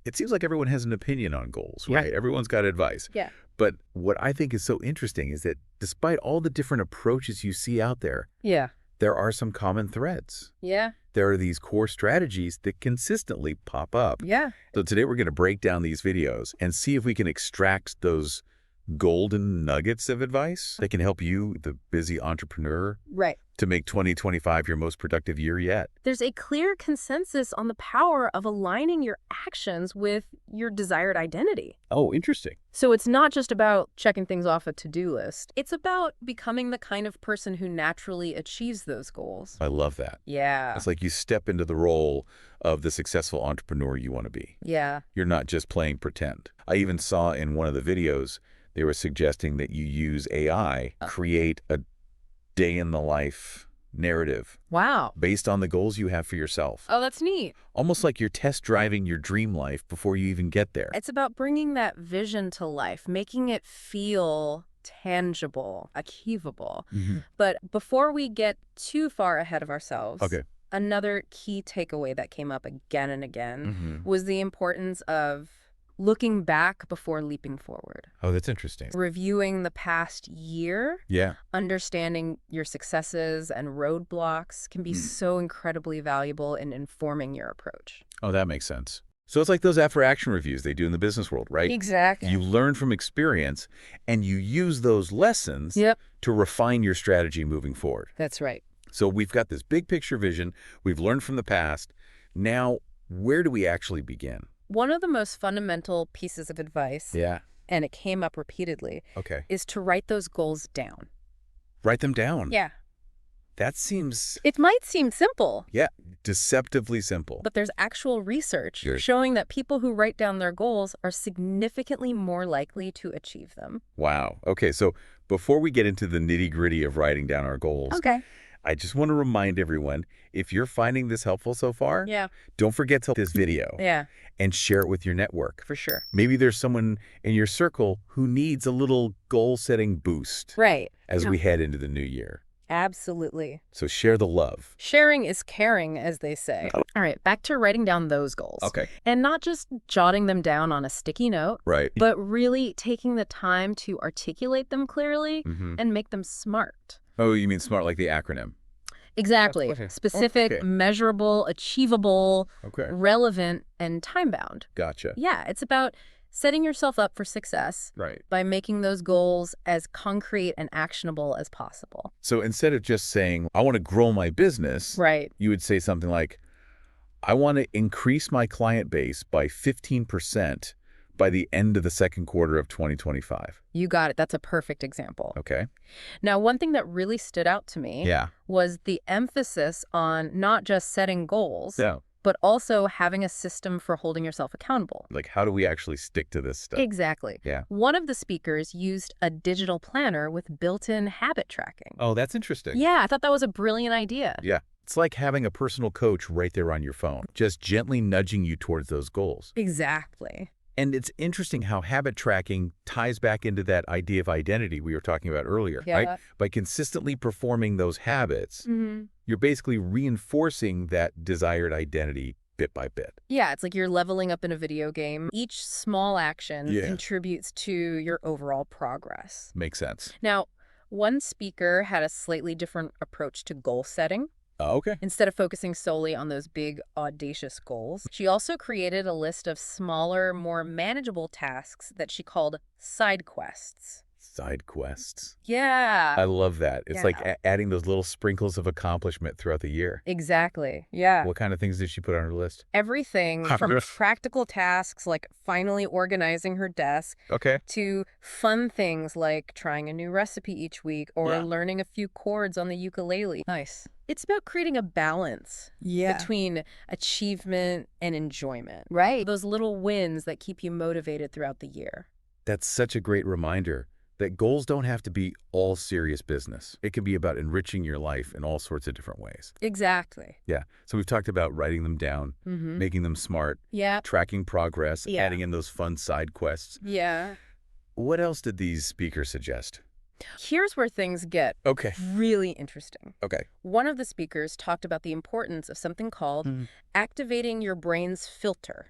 it seems like everyone has an opinion on goals, Yeah. right? Everyone's got advice. Yeah. But what I think is so interesting is that despite all the different approaches you see out there, Yeah. there are some common threads. Yeah. There are these core strategies that consistently pop up. Yeah. So today we're going to break down these videos and see if we can extract those golden nuggets of advice that can help you, the busy entrepreneur, Right. to make 2025 your most productive year yet. There's a clear consensus on the power of aligning your actions with your desired identity. Oh, interesting. So it's not just about checking things off a to-do list. It's about becoming the kind of person who naturally achieves those goals. I love that. Yeah. It's like you step into the role of the successful entrepreneur you want to be. Yeah. You're not just playing pretend. I even saw in one of the videos, they were suggesting that you use AI to create a day in the life narrative Wow. based on the goals you have for yourself. Oh, that's neat. Almost like you're test driving your dream life before you even get there. It's about bringing that vision to life, making it feel tangible, achievable. But before we get too far ahead of ourselves, Okay. another key takeaway that came up again and again Mm-hmm. was the importance of looking back before leaping forward. Oh, that's interesting. Reviewing the past year, Yeah. understanding your successes and roadblocks can be so incredibly valuable in informing your approach. Oh, that makes sense. So it's like those after-action reviews they do in the business world, right? Exactly. You learn from experience, and you use those lessons Yep. to refine your strategy moving forward. That's right. So we've got this big picture vision. We've learned from the past. Now, where do we actually begin? One of the most fundamental pieces of advice, Yeah. and it came up repeatedly, Okay. is to write those goals down. Write them down. Yeah. That seems, It might seem simple, deceptively simple. but there's actual research Good. showing that people who write down their goals are significantly more likely to achieve them. Wow. Okay, so before we get into the nitty-gritty of writing down our goals, Okay. I just want to remind everyone, if you're finding this helpful so far, Yeah. don't forget to like this video Yeah, and share it with your network. for sure. Maybe there's someone in your circle who needs a little goal-setting boost Right. as we head into the new year. Absolutely. So share the love. Sharing is caring, as they say. All right, back to writing down those goals. Okay. And not just jotting them down on a sticky note, Right. but really taking the time to articulate them clearly Mm-hmm. and make them smart. Oh, you mean SMART like the acronym? Exactly. Okay. Specific, Okay. measurable, achievable, Okay. relevant, and time-bound. Gotcha. Yeah, it's about setting yourself up for success Right. by making those goals as concrete and actionable as possible. So instead of just saying, I want to grow my business, Right. you would say something like, I want to increase my client base by 15% by the end of the second quarter of 2025. You got it. That's a perfect example. Okay. Now, one thing that really stood out to me Yeah. was the emphasis on not just setting goals, Yeah. but also having a system for holding yourself accountable. Like, how do we actually stick to this stuff? Exactly. Yeah. One of the speakers used a digital planner with built-in habit tracking. Oh, that's interesting. Yeah, I thought that was a brilliant idea. Yeah. It's like having a personal coach right there on your phone, just gently nudging you towards those goals. Exactly. And it's interesting how habit tracking ties back into that idea of identity we were talking about earlier, Yeah. right? By consistently performing those habits, you're basically reinforcing that desired identity bit by bit. Yeah, it's like you're leveling up in a video game. Each small action Yeah. contributes to your overall progress. Makes sense. Now, one speaker had a slightly different approach to goal setting. Okay. Instead of focusing solely on those big, audacious goals, she also created a list of smaller, more manageable tasks that she called side quests. Side quests. Yeah. I love that. It's like Yeah. adding those little sprinkles of accomplishment throughout the year. Exactly. Yeah. What kind of things did she put on her list? Everything from practical tasks like finally organizing her desk Okay. to fun things like trying a new recipe each week or Yeah. learning a few chords on the ukulele. Nice. It's about creating a balance Yeah. between achievement and enjoyment. Right. Those little wins that keep you motivated throughout the year. That's such a great reminder that goals don't have to be all serious business. It can be about enriching your life in all sorts of different ways. Exactly. Yeah. So we've talked about writing them down, Mm-hmm. making them smart, Yeah. tracking progress, Yeah. adding in those fun side quests. Yeah. What else did these speakers suggest? Here's where things get Okay. really interesting. Okay. One of the speakers talked about the importance of something called activating your brain's filter.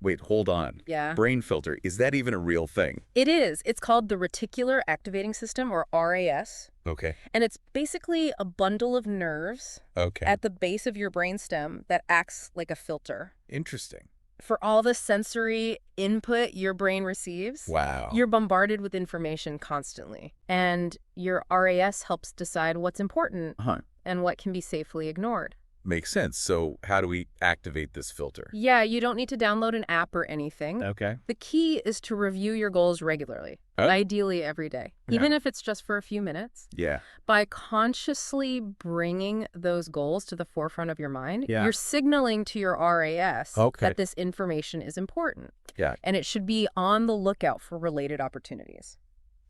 Wait, hold on. Yeah. Brain filter, is that even a real thing? It is. It's called the Reticular Activating System, or RAS. Okay. And it's basically a bundle of nerves Okay. at the base of your brainstem that acts like a filter. Interesting. For all the sensory input your brain receives, Wow. you're bombarded with information constantly. And your RAS helps decide what's important and what can be safely ignored. Makes sense. So how do we activate this filter? Yeah, you don't need to download an app or anything. Okay. The key is to review your goals regularly, Oh. ideally every day, Yeah. even if it's just for a few minutes. Yeah. By consciously bringing those goals to the forefront of your mind, Yeah. you're signaling to your RAS Okay. that this information is important. Yeah. And it should be on the lookout for related opportunities.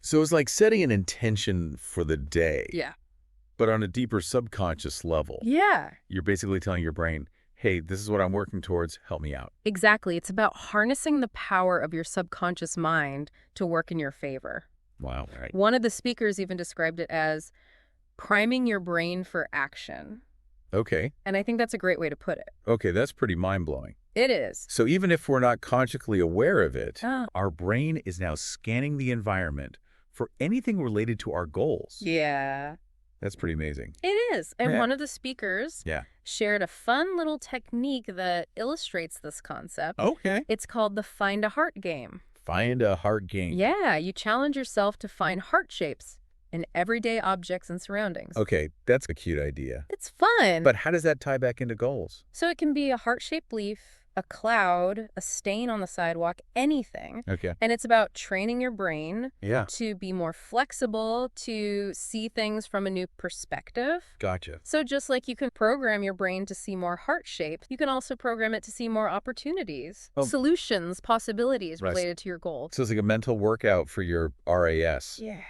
So it's like setting an intention for the day. Yeah. But on a deeper subconscious level. Yeah. You're basically telling your brain, hey, this is what I'm working towards. Help me out. Exactly. It's about harnessing the power of your subconscious mind to work in your favor. Wow. Right. One of the speakers even described it as priming your brain for action. Okay. And I think that's a great way to put it. Okay, that's pretty mind-blowing. It is. So even if we're not consciously aware of it, Ah. our brain is now scanning the environment for anything related to our goals. Yeah. That's pretty amazing. It is. And Yeah. one of the speakers shared a fun little technique that illustrates this concept. Okay. It's called the Find a Heart game. Find a heart game. Yeah, you challenge yourself to find heart shapes in everyday objects and surroundings. Okay, that's a cute idea. It's fun. But how does that tie back into goals? So it can be a heart-shaped leaf, a cloud, a stain on the sidewalk, anything. Okay. And it's about training your brain Yeah. to be more flexible, to see things from a new perspective. Gotcha. So just like you can program your brain to see more heart shape, you can also program it to see more opportunities, solutions, possibilities Right. related to your goal. So it's like a mental workout for your RAS. Yeah,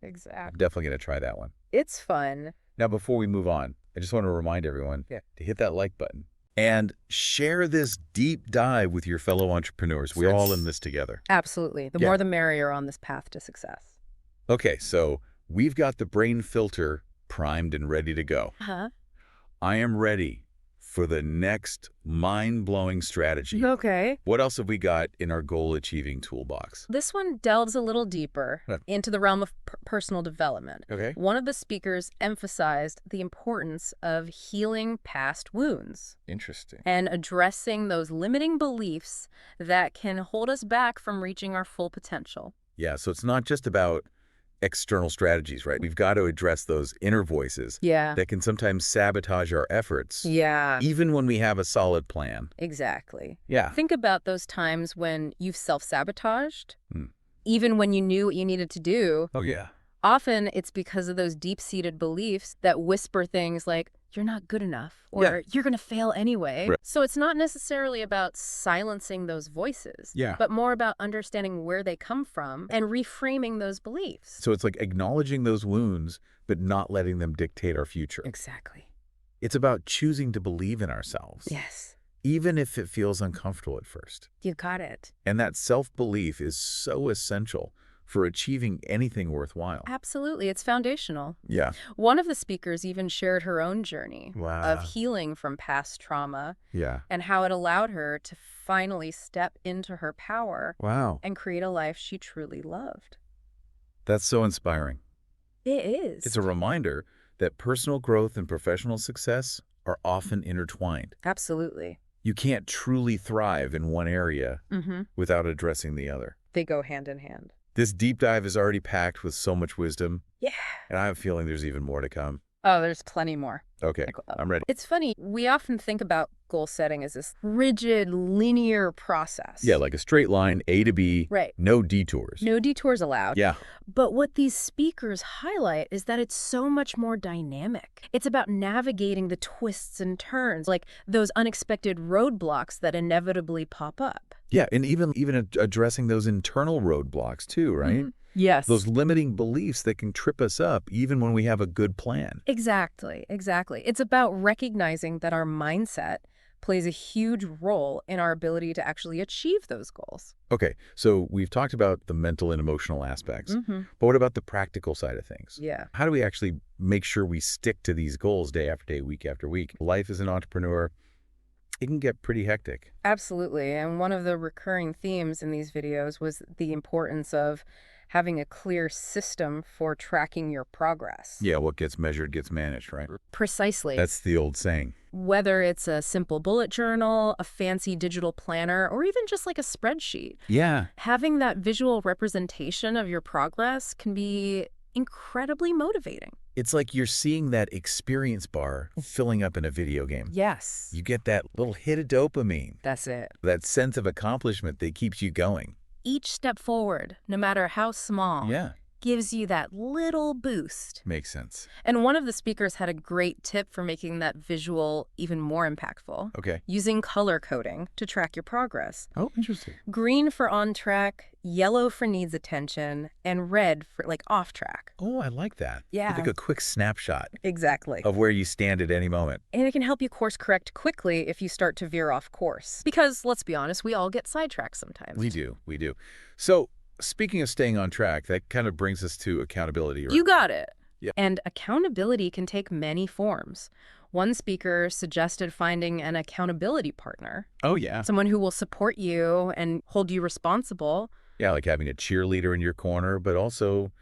I'm exactly. definitely going to try that one. It's fun. Now, before we move on, I just want to remind everyone to hit that like button and share this deep dive with your fellow entrepreneurs. We're all in this together. Absolutely. The more the merrier on this path to success. Okay, so we've got the brain filter primed and ready to go. I am ready for the next mind-blowing strategy. Okay. What else have we got in our goal-achieving toolbox? This one delves a little deeper Huh. into the realm of personal development. Okay. One of the speakers emphasized the importance of healing past wounds Interesting. and addressing those limiting beliefs that can hold us back from reaching our full potential. Yeah, so it's not just about external strategies, right? We've got to address those inner voices Yeah. that can sometimes sabotage our efforts, Yeah. even when we have a solid plan. Exactly. Yeah. Think about those times when you've self-sabotaged, Hmm. even when you knew what you needed to do. Oh, yeah. Often it's because of those deep-seated beliefs that whisper things like, you're not good enough, or you're going to fail anyway. Right. So it's not necessarily about silencing those voices, but more about understanding where they come from and reframing those beliefs. So it's like acknowledging those wounds, but not letting them dictate our future. Exactly. It's about choosing to believe in ourselves, Yes. even if it feels uncomfortable at first. You got it. And that self-belief is so essential for achieving anything worthwhile. Absolutely. It's foundational. Yeah. One of the speakers even shared her own journey of healing from past trauma Yeah. and how it allowed her to finally step into her power Wow. and create a life she truly loved. That's so inspiring. It is. It's a reminder that personal growth and professional success are often intertwined. Absolutely. You can't truly thrive in one area without addressing the other. They go hand in hand. This deep dive is already packed with so much wisdom, Yeah. and I have a feeling there's even more to come. Oh, there's plenty more. Okay, I'm ready. It's funny. We often think about goal setting as this rigid, linear process. Yeah, like a straight line, A to B, Right. no detours. No detours allowed. Yeah. But what these speakers highlight is that it's so much more dynamic. It's about navigating the twists and turns, like those unexpected roadblocks that inevitably pop up. Yeah, and even addressing those internal roadblocks too, right? Yes. Those limiting beliefs that can trip us up even when we have a good plan. Exactly. It's about recognizing that our mindset plays a huge role in our ability to actually achieve those goals. Okay, so we've talked about the mental and emotional aspects, but what about the practical side of things? Yeah. How do we actually make sure we stick to these goals day after day, week after week? Life as an entrepreneur, it can get pretty hectic. Absolutely. And one of the recurring themes in these videos was the importance of having a clear system for tracking your progress. Yeah, what gets measured gets managed, right? Precisely. That's the old saying. Whether it's a simple bullet journal, a fancy digital planner, or even just like a spreadsheet. Yeah. Having that visual representation of your progress can be incredibly motivating. It's like you're seeing that experience bar filling up in a video game. Yes. You get that little hit of dopamine, That's it. that sense of accomplishment that keeps you going. Each step forward, no matter how small, Yeah, gives you that little boost. makes sense. And one of the speakers had a great tip for making that visual even more impactful. Okay. Using color coding to track your progress. Oh, interesting. Green for on track, yellow for needs attention, and red for like off track. Oh, I like that. Yeah. Like a quick snapshot Exactly. of where you stand at any moment. And it can help you course correct quickly if you start to veer off course. Because let's be honest, we all get sidetracked sometimes. We do. So, speaking of staying on track, that kind of brings us to accountability. Right? You got it. Yeah. And accountability can take many forms. One speaker suggested finding an accountability partner, Oh, yeah. someone who will support you and hold you responsible. Yeah, like having a cheerleader in your corner, but also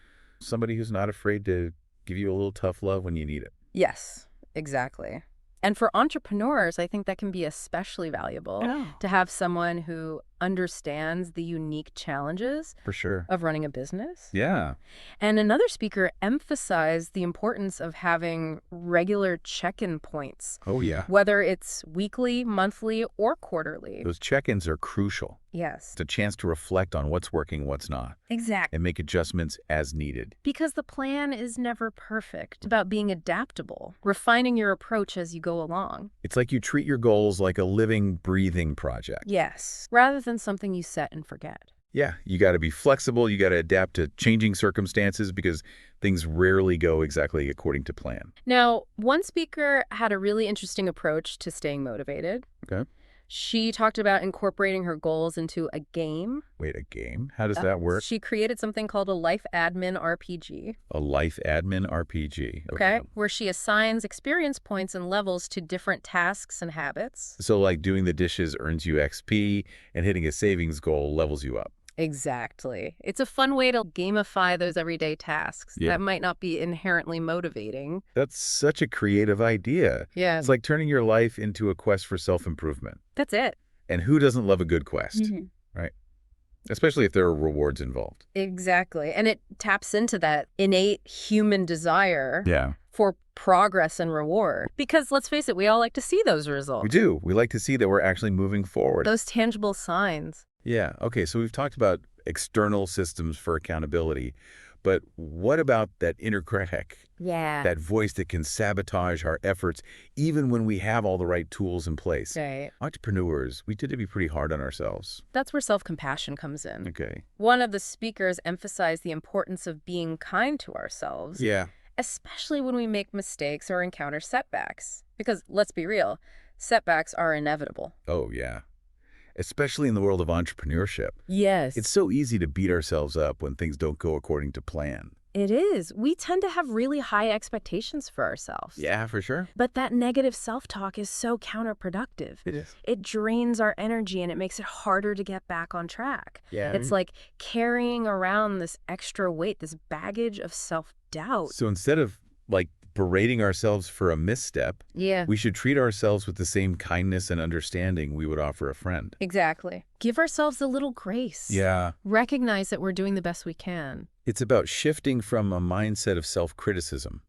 somebody who's not afraid to give you a little tough love when you need it. Yes, exactly. And for entrepreneurs, I think that can be especially valuable to have someone who understands the unique challenges For sure. of running a business. Yeah. And another speaker emphasized the importance of having regular check-in points, Oh, yeah. whether it's weekly, monthly, or quarterly. Those check-ins are crucial. Yes, It's a chance to reflect on what's working, what's not, exactly. and make adjustments as needed. Because the plan is never perfect. It's about being adaptable, refining your approach as you go along. It's like you treat your goals like a living, breathing project. Yes, rather than something you set and forget. Yeah, you got to be flexible. You got to adapt to changing circumstances because things rarely go exactly according to plan. Now, one speaker had a really interesting approach to staying motivated. Okay. She talked about incorporating her goals into a game. Wait, a game? How does that work? She created something called a life admin RPG. A life admin RPG. Okay. Where she assigns experience points and levels to different tasks and habits. So like doing the dishes earns you XP and hitting a savings goal levels you up. Exactly. It's a fun way to gamify those everyday tasks Yeah. that might not be inherently motivating. That's such a creative idea. Yeah, It's like turning your life into a quest for self-improvement. that's it. And who doesn't love a good quest, Mhm. right? Especially if there are rewards involved. Exactly. And it taps into that innate human desire Yeah. for progress and reward. Because let's face it, we all like to see those results. We do. We like to see that we're actually moving forward. Those tangible signs. Yeah. Okay. So we've talked about external systems for accountability, but what about that inner critic, Yeah. that voice that can sabotage our efforts even when we have all the right tools in place? Right. Entrepreneurs, we tend to be pretty hard on ourselves. That's where self-compassion comes in. Okay. One of the speakers emphasized the importance of being kind to ourselves, Yeah. especially when we make mistakes or encounter setbacks. Because let's be real, setbacks are inevitable. Oh, yeah. Especially in the world of entrepreneurship. Yes. It's so easy to beat ourselves up when things don't go according to plan. It is. We tend to have really high expectations for ourselves. Yeah, for sure. But that negative self-talk is so counterproductive. It is. It drains our energy and it makes it harder to get back on track. Yeah. It's like carrying around this extra weight, this baggage of self-doubt. So instead of like berating ourselves for a misstep, Yeah. we should treat ourselves with the same kindness and understanding we would offer a friend. Exactly. Give ourselves a little grace. Yeah. Recognize that we're doing the best we can. It's about shifting from a mindset of self-criticism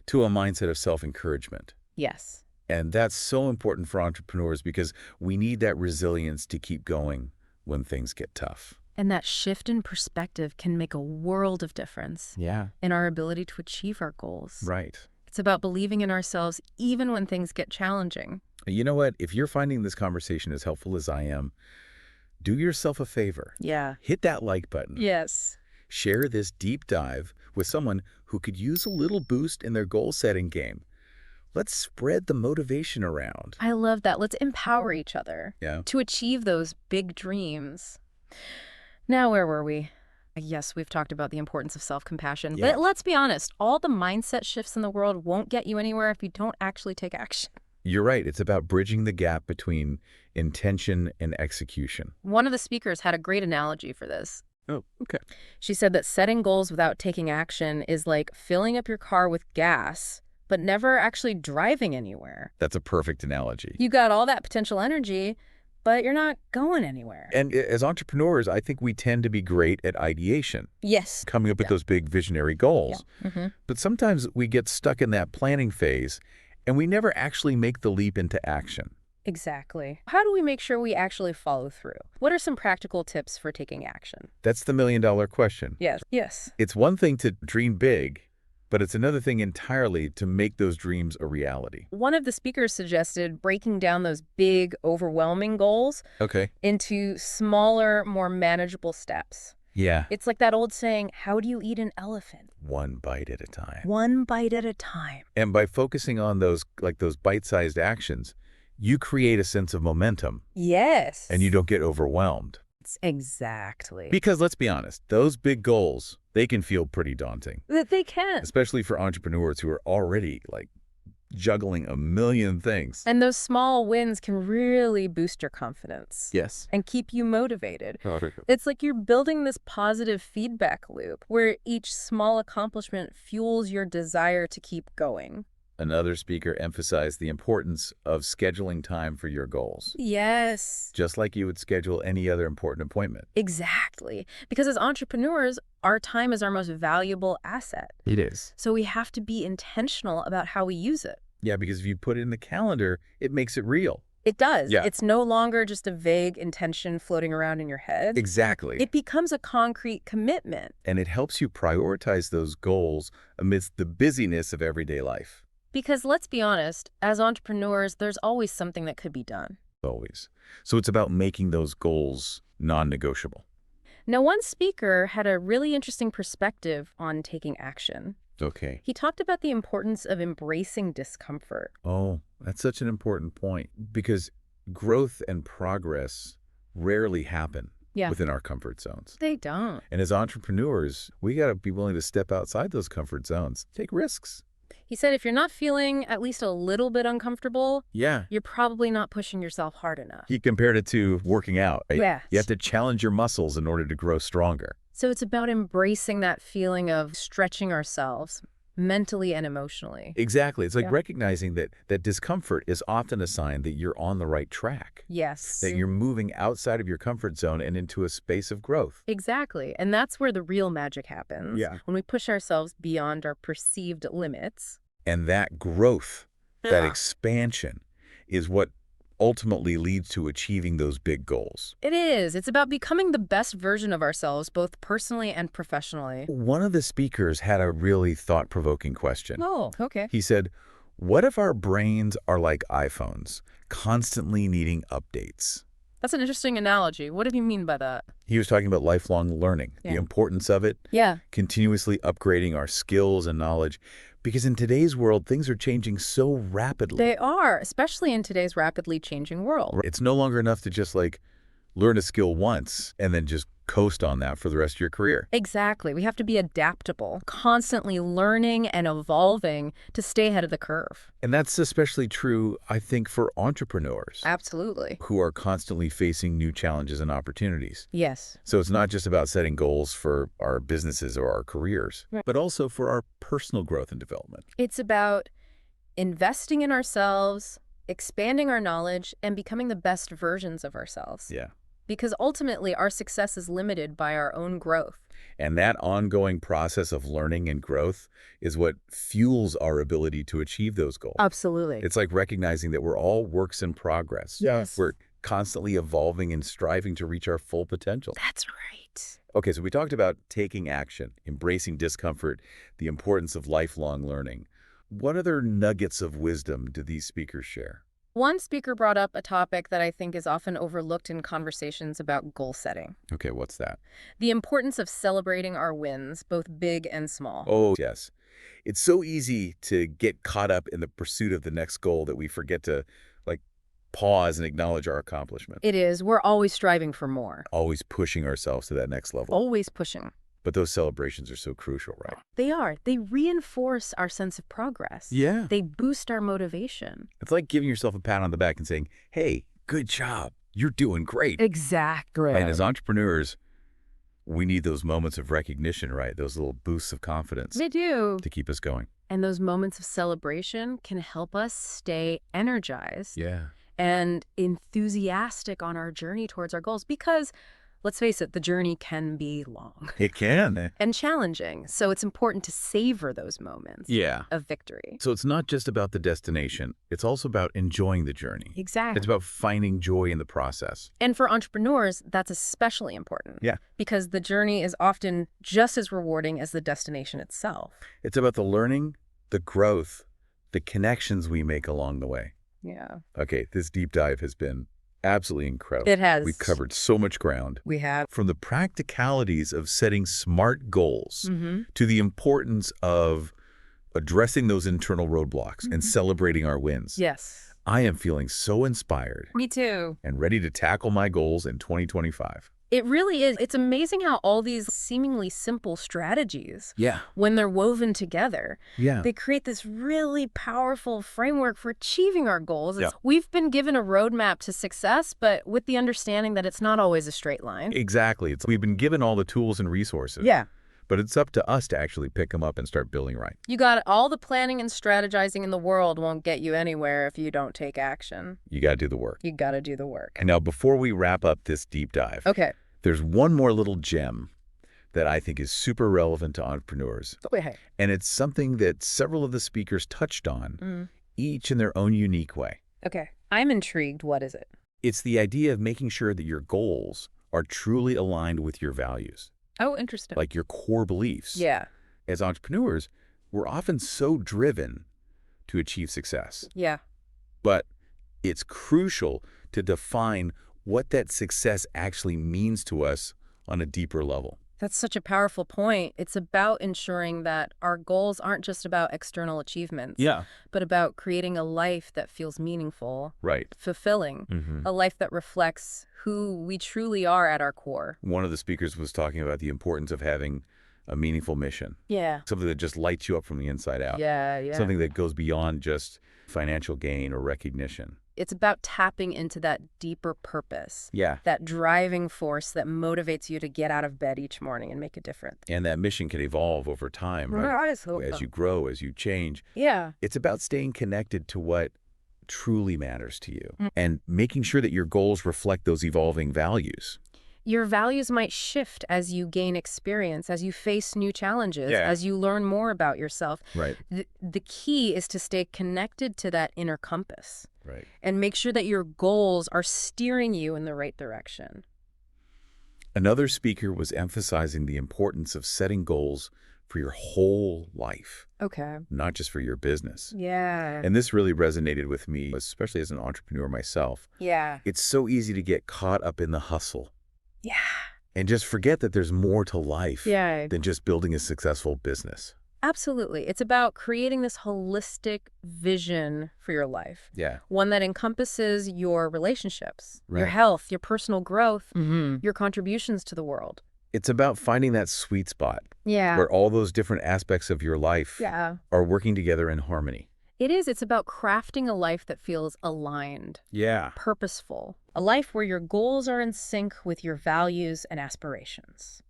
to a mindset of self-encouragement. Yes. And that's so important for entrepreneurs because we need that resilience to keep going when things get tough. And that shift in perspective can make a world of difference Yeah. in our ability to achieve our goals. Right. It's about believing in ourselves even when things get challenging. You know what? If you're finding this conversation as helpful as I am, do yourself a favor. Yeah. Hit that like button. Yes. Share this deep dive with someone who could use a little boost in their goal-setting game. Let's spread the motivation around. I love that. Let's empower each other Yeah. to achieve those big dreams. Now, where were we? Yes, we've talked about the importance of self-compassion. Yeah. But let's be honest, all the mindset shifts in the world won't get you anywhere if you don't actually take action. You're right. It's about bridging the gap between intention and execution. One of the speakers had a great analogy for this. Oh, okay. She said that setting goals without taking action is like filling up your car with gas, but never actually driving anywhere. That's a perfect analogy. You got all that potential energy, but you're not going anywhere. And as entrepreneurs, I think we tend to be great at ideation, Yes. coming up with those big visionary goals. Mm-hmm. But sometimes we get stuck in that planning phase, and we never actually make the leap into action. Exactly. How do we make sure we actually follow through? What are some practical tips for taking action? That's the million-dollar question. Yes. Yes. It's one thing to dream big, but it's another thing entirely to make those dreams a reality. One of the speakers suggested breaking down those big, overwhelming goals Okay. into smaller, more manageable steps. Yeah. It's like that old saying, how do you eat an elephant? One bite at a time. One bite at a time. And by focusing on those bite-sized actions, you create a sense of momentum, Yes. and you don't get overwhelmed. Exactly. Because let's be honest, those big goals, they can feel pretty daunting, That they can. especially for entrepreneurs who are already juggling a million things. And those small wins can really boost your confidence. Yes. And keep you motivated. It's like you're building this positive feedback loop where each small accomplishment fuels your desire to keep going. Another speaker emphasized the importance of scheduling time for your goals, Yes. just like you would schedule any other important appointment. Exactly. Because as entrepreneurs, our time is our most valuable asset. It is. So we have to be intentional about how we use it. Yeah, because if you put it in the calendar, it makes it real. It does. Yeah. It's no longer just a vague intention floating around in your head. Exactly. It becomes a concrete commitment. And it helps you prioritize those goals amidst the busyness of everyday life. Because let's be honest, as entrepreneurs, there's always something that could be done. Always. So it's about making those goals non-negotiable. Now, one speaker had a really interesting perspective on taking action. Okay. He talked about the importance of embracing discomfort. Oh, that's such an important point, because growth and progress rarely happen within our comfort zones. They don't. And as entrepreneurs, we got to be willing to step outside those comfort zones, take risks. He said if you're not feeling at least a little bit uncomfortable, Yeah. you're probably not pushing yourself hard enough. He compared it to working out, right? Yes. You have to challenge your muscles in order to grow stronger. So it's about embracing that feeling of stretching ourselves mentally and emotionally. Exactly. It's like recognizing that discomfort is often a sign that you're on the right track, Yes. that you're moving outside of your comfort zone and into a space of growth. Exactly. And that's where the real magic happens. Yeah. When we push ourselves beyond our perceived limits. And that growth, that expansion, is what ultimately leads to achieving those big goals. It is. It's about becoming the best version of ourselves, both personally and professionally. One of the speakers had a really thought-provoking question. Oh, okay. He said, what if our brains are like iPhones, constantly needing updates? That's an interesting analogy. What do you mean by that? He was talking about lifelong learning, the importance of it, continuously upgrading our skills and knowledge, because in today's world, things are changing so rapidly. They are, especially in today's rapidly changing world. It's no longer enough to just learn a skill once and then just coast on that for the rest of your career. Exactly. We have to be adaptable, constantly learning and evolving to stay ahead of the curve. And that's especially true, I think, for entrepreneurs. Absolutely. Who are constantly facing new challenges and opportunities. Yes. So it's not just about setting goals for our businesses or our careers, but also for our personal growth and development. It's about investing in ourselves, expanding our knowledge, and becoming the best versions of ourselves. Yeah. Because ultimately, our success is limited by our own growth. And that ongoing process of learning and growth is what fuels our ability to achieve those goals. Absolutely. It's like recognizing that we're all works in progress. Yes. We're constantly evolving and striving to reach our full potential. That's right. Okay, so we talked about taking action, embracing discomfort, the importance of lifelong learning. What other nuggets of wisdom do these speakers share? One speaker brought up a topic that I think is often overlooked in conversations about goal setting. Okay, what's that? The importance of celebrating our wins, both big and small. Oh, yes. It's so easy to get caught up in the pursuit of the next goal that we forget to, pause and acknowledge our accomplishment. It is. We're always striving for more. Always pushing ourselves to that next level. Always pushing. But those celebrations are so crucial, right? They are. They reinforce our sense of progress. Yeah. They boost our motivation. It's like giving yourself a pat on the back and saying, hey, good job. You're doing great. Exactly. And as entrepreneurs, we need those moments of recognition, right? Those little boosts of confidence They do. to keep us going. And those moments of celebration can help us stay energized Yeah. and enthusiastic on our journey towards our goals because, let's face it, the journey can be long It can. and challenging. So it's important to savor those moments Yeah. of victory. So it's not just about the destination. It's also about enjoying the journey. Exactly. It's about finding joy in the process. And for entrepreneurs, that's especially important. Yeah. Because the journey is often just as rewarding as the destination itself. It's about the learning, the growth, the connections we make along the way. Yeah. Okay, this deep dive has been absolutely incredible. It has. We've covered so much ground. We have. From the practicalities of setting smart goals Mm-hmm. to the importance of addressing those internal roadblocks and celebrating our wins. Yes. I am feeling so inspired Me too. and ready to tackle my goals in 2025. It really is. It's amazing how all these seemingly simple strategies, Yeah. when they're woven together, Yeah. they create this really powerful framework for achieving our goals. Yeah. We've been given a roadmap to success, but with the understanding that it's not always a straight line. Exactly. We've been given all the tools and resources. Yeah. But it's up to us to actually pick them up and start building right. You got it. All the planning and strategizing in the world won't get you anywhere if you don't take action. You got to do the work. You got to do the work. And now, before we wrap up this deep dive, Okay. there's one more little gem that I think is super relevant to entrepreneurs. Wait, hey. And it's something that several of the speakers touched on, each in their own unique way. Okay. I'm intrigued. What is it? It's the idea of making sure that your goals are truly aligned with your values, Oh, interesting. like your core beliefs. Yeah. As entrepreneurs, we're often so driven to achieve success. Yeah. But it's crucial to define what that success actually means to us on a deeper level. That's such a powerful point. It's about ensuring that our goals aren't just about external achievements, but about creating a life that feels meaningful, Right. fulfilling, a life that reflects who we truly are at our core. One of the speakers was talking about the importance of having a meaningful mission, Yeah. something that just lights you up from the inside out, Yeah. something that goes beyond just financial gain or recognition. It's about tapping into that deeper purpose, Yeah. that driving force that motivates you to get out of bed each morning and make a difference. And that mission can evolve over time, right? As you grow, as you change. Yeah. It's about staying connected to what truly matters to you and making sure that your goals reflect those evolving values. Your values might shift as you gain experience, as you face new challenges, Yeah. as you learn more about yourself. Right. The key is to stay connected to that inner compass Right. and make sure that your goals are steering you in the right direction. Another speaker was emphasizing the importance of setting goals for your whole life, Okay. not just for your business. Yeah. And this really resonated with me, especially as an entrepreneur myself. Yeah. It's so easy to get caught up in the hustle Yeah. and just forget that there's more to life Yeah. than just building a successful business. Absolutely. It's about creating this holistic vision for your life. Yeah. One that encompasses your relationships, your Right. health, your personal growth, your contributions to the world. It's about finding that sweet spot Yeah. where all those different aspects of your life Yeah. are working together in harmony. It is. It's about crafting a life that feels aligned, Yeah. purposeful, a life where your goals are in sync with your values and aspirations.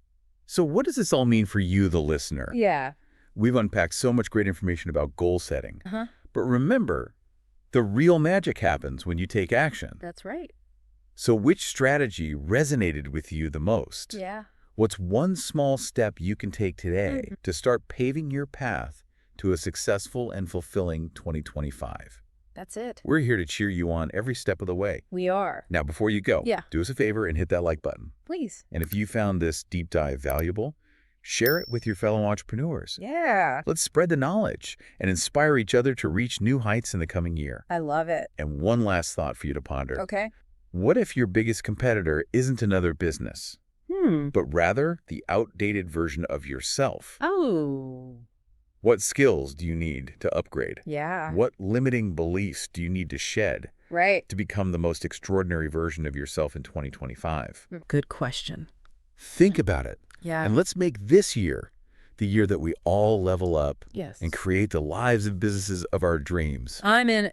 So what does this all mean for you, the listener? Yeah. We've unpacked so much great information about goal setting. Uh-huh. But remember, the real magic happens when you take action. That's right. So which strategy resonated with you the most? Yeah. What's one small step you can take today to start paving your path to a successful and fulfilling 2025? That's it. We're here to cheer you on every step of the way. We are. Now, before you go, Yeah. do us a favor and hit that like button. Please. And if you found this deep dive valuable, share it with your fellow entrepreneurs. Yeah. Let's spread the knowledge and inspire each other to reach new heights in the coming year. I love it. And one last thought for you to ponder. Okay. What if your biggest competitor isn't another business, but rather the outdated version of yourself? Oh. What skills do you need to upgrade? Yeah. What limiting beliefs do you need to shed Right. to become the most extraordinary version of yourself in 2025? Good question. Think about it. Yeah. And let's make this year the year that we all level up Yes. and create the lives and businesses of our dreams. I'm in.